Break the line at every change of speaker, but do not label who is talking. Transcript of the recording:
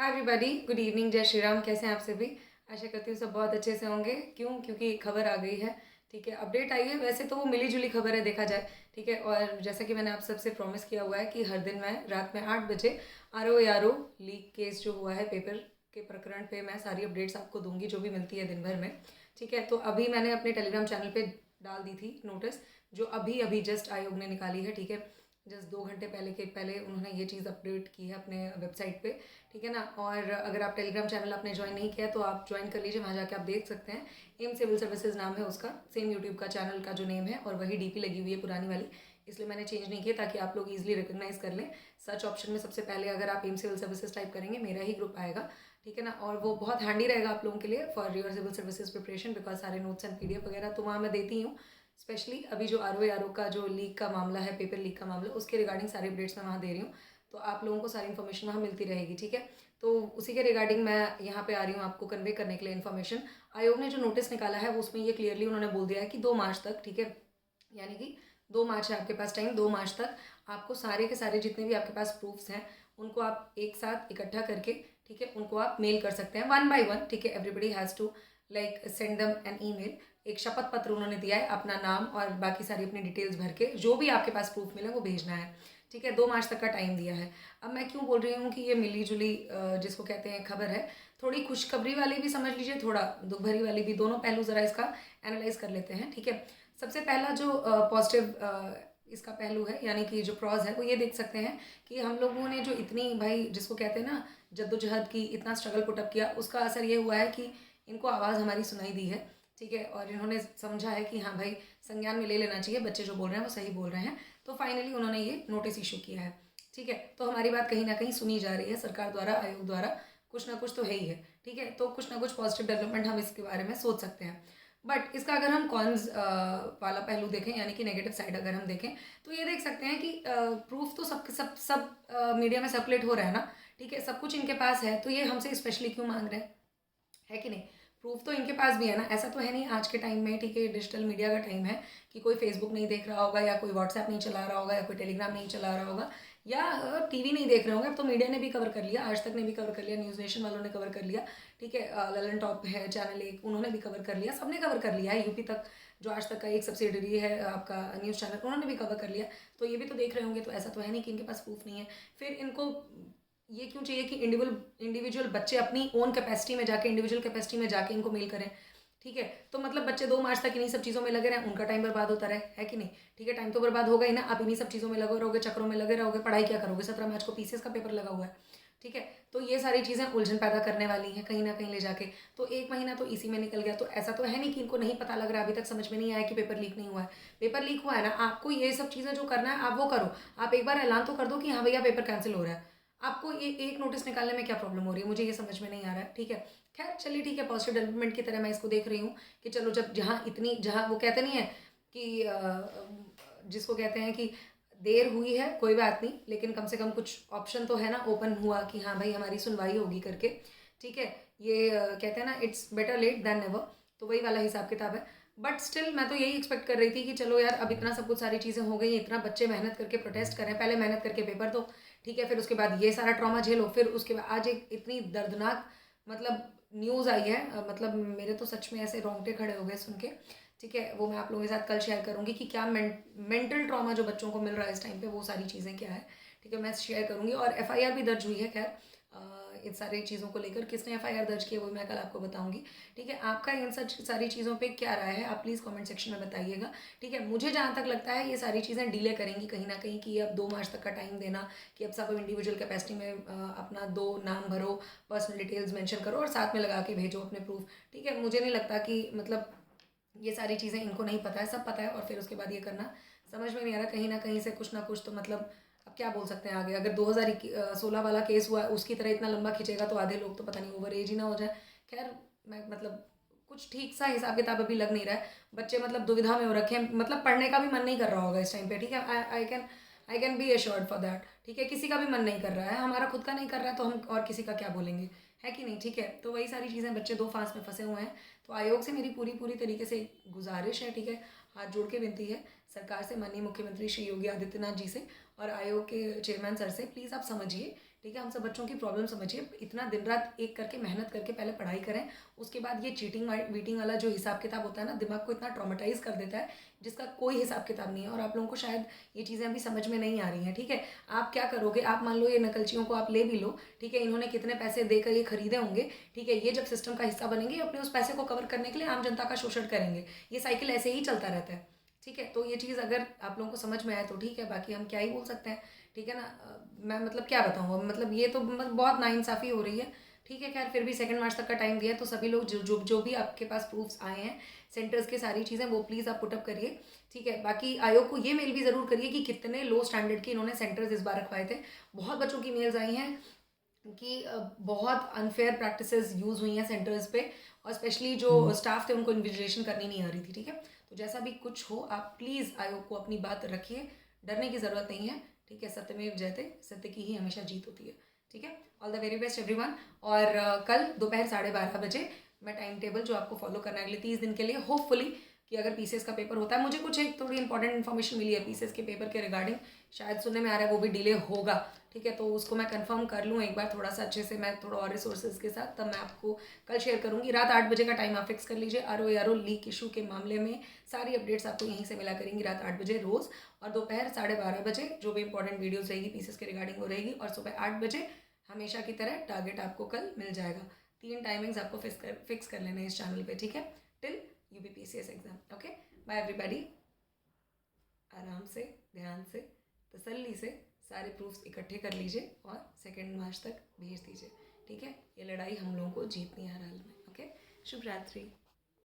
Hi everybody, good evening, जय श्री राम। कैसे हैं आप सभी? आशा करती हूँ सब बहुत अच्छे से होंगे। क्यों? क्योंकि खबर आ गई है। ठीक है, अपडेट आई है। वैसे तो वो मिली जुली खबर है देखा जाए। ठीक है, और जैसा कि मैंने आप सबसे प्रॉमिस किया हुआ है कि हर दिन मैं रात में 8 बजे RO लीक केस जो हुआ है पेपर के प्रकरण पे मैं सारी अपडेट्स आपको दूंगी जो भी मिलती है दिन भर में। ठीक है, तो अभी मैंने अपने टेलीग्राम चैनल पे डाल दी थी नोटिस, जो अभी अभी जस्ट आयोग ने निकाली है। ठीक है, जस्ट 2 घंटे पहले उन्होंने ये चीज़ अपडेट की है अपने वेबसाइट पे। ठीक है ना। और अगर आप टेलीग्राम चैनल आपने ज्वाइन नहीं किया तो आप ज्वाइन कर लीजिए, वहाँ जाके आप देख सकते हैं। एम सिविल सर्विसेज नाम है उसका, सेम यूट्यूब का चैनल का जो नेम है, और वही डीपी लगी हुई है पुरानी वाली। इसलिए मैंने चेंज नहीं किया ताकि आप लोग इजीली रिकॉग्नाइज कर लें। सर्च ऑप्शन में सबसे पहले अगर आप एम सिविल सर्विसेज टाइप करेंगे मेरा ही ग्रुप आएगा। ठीक है ना, और वो बहुत हैंडी रहेगा आप लोगों के लिए for your civil services preparation, because सारे नोट्स एंड PDF वगैरह तो वहाँ मैं देती हूँ। स्पेशली अभी जो RO का जो लीक का मामला है, पेपर लीक का मामला, उसके रिगार्डिंग सारे अपडेट्स मैं वहाँ दे रही हूँ। तो आप लोगों को सारी इन्फॉर्मेशन वहाँ मिलती रहेगी। ठीक है, तो उसी के रिगार्डिंग मैं यहाँ पे आ रही हूँ आपको कन्वे करने के लिए इन्फॉर्मेशन। आयोग ने जो नोटिस निकाला है वो उसमें ये क्लियरली उन्होंने बोल दिया है कि 2 मार्च तक, ठीक है, यानी कि 2 मार्च है आपके पास टाइम। 2 मार्च तक आपको सारे के सारे जितने भी आपके पास प्रूफ्स हैं उनको आप एक साथ इकट्ठा करके, ठीक है, उनको आप मेल कर सकते हैं 1 by 1। ठीक है, everybody has to like send them an email. एक शपथ पत्र उन्होंने दिया है, अपना नाम और बाकी सारी अपनी डिटेल्स भर के जो भी आपके पास प्रूफ मिले वो भेजना है। ठीक है, 2 मार्च तक का टाइम दिया है। अब मैं क्यों बोल रही हूँ कि ये मिली जुली जिसको कहते हैं खबर है, थोड़ी खुशखबरी वाली भी समझ लीजिए, थोड़ा दुख भरी वाली भी, दोनों पहलू ज़रा इसका एनालाइज कर लेते हैं। ठीक है, सबसे पहला जो पॉजिटिव इसका पहलू है, यानी कि जो प्रॉज है, वो ये देख सकते हैं कि हम लोगों ने जो इतनी, भाई जिसको कहते हैं ना, जद्दोजहद की, इतना स्ट्रगल पुटअप किया, उसका असर ये हुआ है कि इनको आवाज़ हमारी सुनाई दी है। ठीक है, और इन्होंने समझा है कि हाँ भाई, संज्ञान में ले लेना चाहिए, बच्चे जो बोल रहे हैं वो सही बोल रहे हैं। तो फाइनली उन्होंने ये नोटिस इशू किया है। ठीक है, तो हमारी बात कहीं ना कहीं सुनी जा रही है सरकार द्वारा, आयोग द्वारा, कुछ ना कुछ तो है ही है। ठीक है, तो कुछ ना कुछ पॉजिटिव डेवलपमेंट हम इसके बारे में सोच सकते हैं। बट इसका अगर हम कॉन्स वाला पहलू देखें, यानी कि नेगेटिव साइड अगर हम देखें, तो ये देख सकते हैं कि प्रूफ तो सब सब सब मीडिया में सर्कुलेट हो रहा है ना। ठीक है, सब कुछ इनके पास है, तो ये हमसे स्पेशली क्यों मांग रहे हैं? है कि नहीं? प्रूफ तो इनके पास भी है ना, ऐसा तो है नहीं आज के टाइम में, ठीक है, डिजिटल मीडिया का टाइम है, कि कोई फेसबुक नहीं देख रहा होगा, या कोई व्हाट्सएप नहीं चला रहा होगा, या कोई टेलीग्राम नहीं चला रहा होगा, या TV नहीं देख रहे होंगे। अब तो मीडिया ने भी कवर कर लिया, आज तक ने भी कवर कर लिया, न्यूज़ नेशन वालों ने कवर कर लिया। ठीक है, ललन टॉप है चैनल एक, उन्होंने भी कवर कर लिया, सबने कवर कर लिया है। यूपी तक जो आज तक का एक सब्सिडरी है आपका न्यूज़ चैनल, उन्होंने भी कवर कर लिया। तो ये भी तो देख रहे होंगे, तो ऐसा तो है नहीं कि इनके पास प्रूफ नहीं है। फिर इनको ये क्यों चाहिए कि इंडिविजुअल बच्चे अपनी ओन कैपेसिटी में जाके, इंडिविजुअल कैपेसिटी में जाके इनको मेल करें? ठीक है, तो मतलब बच्चे 2 मार्च तक इन्हीं सब चीज़ों में लगे रहें, उनका टाइम बर्बाद होता रहे, है कि नहीं? ठीक है, टाइम तो बर्बाद होगा ही ना, आप इन्हीं सब चीज़ों में लगे रहोगे, चक्रों में लगे रहोगे, पढ़ाई क्या करोगे? 17 मार्च को PCS का पेपर लगा हुआ है। ठीक है, तो ये सारी चीज़ें उलझन पैदा करने वाली हैं कहीं ना कहीं ले जाके। तो 1 महीना तो इसी में निकल गया, तो ऐसा तो है नहीं कि इनको नहीं पता लग रहा, अभी तक समझ में नहीं आया कि पेपर लीक नहीं हुआ है। पेपर लीक हुआ है ना, आपको ये सब चीज़ें जो करना है आप वो करो। आप एक बार ऐलान तो कर दो कि हाँ भैया पेपर कैंसिल हो रहा है। आपको ये एक नोटिस निकालने में क्या प्रॉब्लम हो रही है? मुझे ये समझ में नहीं आ रहा है। ठीक है, खैर चलिए, ठीक है, पॉजिटिव डेवलपमेंट की तरह मैं इसको देख रही हूँ कि चलो, जब जहाँ वो कहते नहीं है कि जिसको कहते हैं कि देर हुई है कोई बात नहीं, लेकिन कम से कम कुछ ऑप्शन तो है ना, ओपन हुआ कि हाँ भाई हमारी सुनवाई होगी करके। ठीक है, ये कहते हैं ना, it's better late than never, तो वही वाला हिसाब किताब है। बट स्टिल मैं तो यही एक्सपेक्ट कर रही थी कि चलो यार, अब इतना सब कुछ सारी चीज़ें हो गई, इतना बच्चे मेहनत करके प्रोटेस्ट करें, पहले मेहनत करके पेपर दो। ठीक है, फिर उसके बाद ये सारा ट्रॉमा झेलो, फिर उसके बाद आज एक इतनी दर्दनाक मतलब न्यूज़ आई है, मतलब मेरे तो सच में ऐसे रोंगटे खड़े हो गए सुन के। ठीक है, वो मैं आप लोगों के साथ कल शेयर करूँगी कि क्या मेंटल ट्रॉमा जो बच्चों को मिल रहा है इस टाइम पे, वो सारी चीज़ें क्या है। ठीक है, मैं शेयर करूँगी, और FIR भी दर्ज हुई है। खैर इन सारी चीज़ों को लेकर किसने FIR दर्ज की है वो मैं कल आपको बताऊंगी। ठीक है, आपका इन सच सारी चीज़ों पे क्या राय है, आप प्लीज़ कमेंट सेक्शन में बताइएगा। ठीक है, मुझे जहाँ तक लगता है ये सारी चीज़ें डिले करेंगी कहीं ना कहीं, कि अब 2 मार्च तक का टाइम देना, कि अब सब इंडिविजुअल कैपेसिटी में अपना 2 नाम भरो, पर्सनल डिटेल्स मेंशन करो और साथ में लगा के भेजो अपने प्रूफ। ठीक है, मुझे नहीं लगता कि मतलब ये सारी चीज़ें इनको नहीं पता है, सब पता है, और फिर उसके बाद ये करना समझ में नहीं आ रहा। कहीं ना कहीं से कुछ ना कुछ तो मतलब, अब क्या बोल सकते हैं आगे? अगर 2016 वाला केस हुआ उसकी तरह इतना लंबा खींचेगा तो आधे लोग तो पता नहीं ओवर एज ही ना हो जाए। खैर, मैं मतलब कुछ ठीक सा हिसाब किताब अभी लग नहीं रहा है। बच्चे मतलब दुविधा में हो रखे हैं, मतलब पढ़ने का भी मन नहीं कर रहा होगा इस टाइम पे। ठीक है, I can be assured for that. ठीक है, किसी का भी मन नहीं कर रहा है, हमारा खुद का नहीं कर रहा है, तो हम और किसी का क्या बोलेंगे? है कि नहीं? ठीक है, तो वही सारी चीज़ें, बच्चे 2 फांस में फंसे हुए हैं। तो आयोग से मेरी पूरी पूरी तरीके से गुजारिश है, ठीक है, हाथ जोड़ के विनती है सरकार से, माननीय मुख्यमंत्री श्री योगी आदित्यनाथ जी से और आयोग के चेयरमैन सर से, प्लीज़ आप समझिए ठीक है। हम सब बच्चों की प्रॉब्लम समझिए, इतना दिन रात एक करके मेहनत करके पहले पढ़ाई करें, उसके बाद ये चीटिंग वीटिंग वाला जो हिसाब किताब होता है ना, दिमाग को इतना ट्रॉमेटाइज कर देता है जिसका कोई हिसाब किताब नहीं है। और आप लोगों को शायद ये चीज़ें अभी समझ में नहीं आ रही हैं, ठीक है। आप क्या करोगे, आप मान लो ये नकलचियों को आप ले भी लो, ठीक है, इन्होंने कितने पैसे देकर ये खरीदे होंगे, ठीक है, ये जब सिस्टम का हिस्सा बनेंगे अपने उस पैसे को कवर करने के लिए आम जनता का शोषण करेंगे। ये साइकिल ऐसे ही चलता रहता है, ठीक है। तो ये चीज़ अगर आप लोगों को समझ में आए तो ठीक है, बाकी हम क्या ही बोल सकते हैं, ठीक है ना। मैं मतलब क्या बताऊँ, मतलब ये तो बहुत नाइंसाफ़ी हो रही है, ठीक है। खैर फिर भी 2 मार्च तक का टाइम दिया है, तो सभी लोग जो भी आपके पास प्रूफ्स आए हैं सेंटर्स के, सारी चीज़ें वो प्लीज़ आप पुटअप करिए, ठीक है। बाकी आयोग को ये मेल भी ज़रूर करिए कि कितने लो स्टैंडर्ड के इन्होंने सेंटर्स इस बार रखवाए थे। बहुत बच्चों की मेल्स आई हैं कि बहुत अनफेयर प्रैक्टिसेस यूज़ हुई हैं सेंटर्स पे, और स्पेशली जो स्टाफ थे उनको इन्विजिलेशन करनी नहीं आ रही थी, ठीक है। तो जैसा भी कुछ हो आप प्लीज़ आयोग को अपनी बात रखिए, डरने की ज़रूरत नहीं है, ठीक है। सत्यमेव जयते, सत्य की ही हमेशा जीत होती है, ठीक है। All the very best everyone. और कल दोपहर 12:30 बजे मैं टाइम टेबल जो आपको फॉलो करना है अगले 30 दिन के लिए, होपफुली कि अगर पीसीएस का पेपर होता है, मुझे कुछ एक थोड़ी इंपॉर्टेंट इन्फॉर्मेशन मिली है पीसीएस के पेपर के रिगार्डिंग, शायद सुनने में आ रहा है वो भी डिले होगा, ठीक है। तो उसको मैं कंफर्म कर लूँ एक बार थोड़ा सा अच्छे से, मैं थोड़ा और रिसोर्सेज के साथ, तब मैं आपको कल शेयर करूँगी। रात 8 बजे का टाइम आप फिक्स कर लीजिए। आरओ लीक इशू के मामले में सारी अपडेट्स आपको यहीं से मिला करेंगी रात 8 बजे रोज़, और दोपहर 12:30 बजे जो भी इंपॉर्टेंट वीडियोज़ रहेगी पीसीएस के रिगार्डिंग वो रहेगी, और सुबह 8 बजे हमेशा की तरह टारगेट आपको कल मिल जाएगा। 3 टाइमिंग्स आपको फिक्स कर लेने इस चैनल पे, ठीक है, till UPPCS exam. Okay, bye everybody. आराम से, ध्यान से, तसल्ली से सारे प्रूफ्स इकट्ठे कर लीजिए और 2 मार्च तक भेज दीजिए, ठीक है। ये लड़ाई हम लोगों को जीतनी है हर हाल में। ओके, शुभ रात्रि।